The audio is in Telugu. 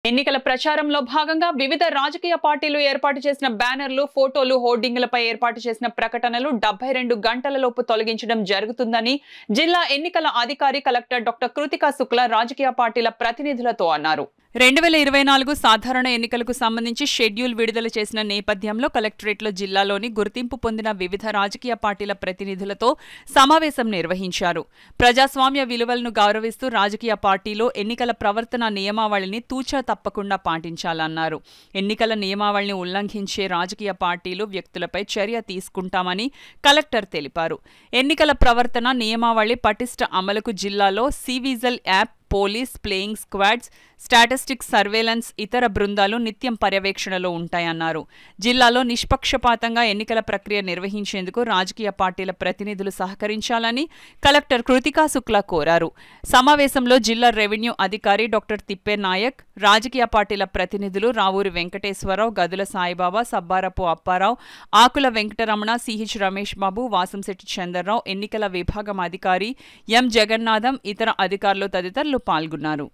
ఎన్నికల ప్రచారంలో భాగంగా వివిధ రాజకీయ పార్టీలు ఏర్పాటు చేసిన బ్యానర్లు, ఫోటోలు, హోర్డింగ్లపై ఏర్పాటు చేసిన ప్రకటనలు 72 గంటలలోపు తొలగించడం జరుగుతుందని జిల్లా ఎన్నికల అధికారి కలెక్టర్ డాక్టర్ కృతికా శుక్లా రాజకీయ పార్టీల ప్రతినిధులతో అన్నారు. 2024 సాధారణ ఎన్నికలకు సంబంధించి షెడ్యూల్ విడుదల చేసిన నేపథ్యంలో కలెక్టరేట్లో జిల్లాలోని గుర్తింపు పొందిన వివిధ రాజకీయ పార్టీల ప్రతినిధులతో సమావేశం నిర్వహించారు. ప్రజాస్వామ్య విలువలను గౌరవిస్తూ రాజకీయ పార్టీలో ఎన్నికల ప్రవర్తన నియమావళిని తూచా తప్పకుండా పాటించాలన్నారు. ఎన్నికల నియమావళిని ఉల్లంఘించే రాజకీయ పార్టీలు, వ్యక్తులపై చర్య తీసుకుంటామని కలెక్టర్ తెలిపారు. ఎన్నికల ప్రవర్తన నియమావళి పటిష్ట అమలుకు జిల్లాలో cVIGIL app, police, flying squads, statistics, surveillance, ఇతర బృందాలు నిత్యం పర్యవేక్షణలో ఉంటాయన్నారు. జిల్లాలో నిష్పక్షపాతంగా ఎన్నికల ప్రక్రియ నిర్వహించేందుకు రాజకీయ పార్టీల ప్రతినిధులు సహకరించాలని కలెక్టర్ కృతికా శుక్లా కోరారు. సమావేశంలో జిల్లా రెవెన్యూ అధికారి డాక్టర్ తిప్పేనాయక్, రాజకీయ పార్టీల ప్రతినిధులు రావూరి వెంకటేశ్వరరావు, గదుల సాయిబాబా, సబ్బారపు అప్పారావు, ఆకుల వెంకటరమణ, సిహెచ్ రమేష్ బాబు, వాసంశెట్టి చంద్రరావు, ఎన్నికల విభాగం అధికారి ఎం జగన్నాథం, ఇతర అధికారులు తదితరులు పాల్గొన్నారు.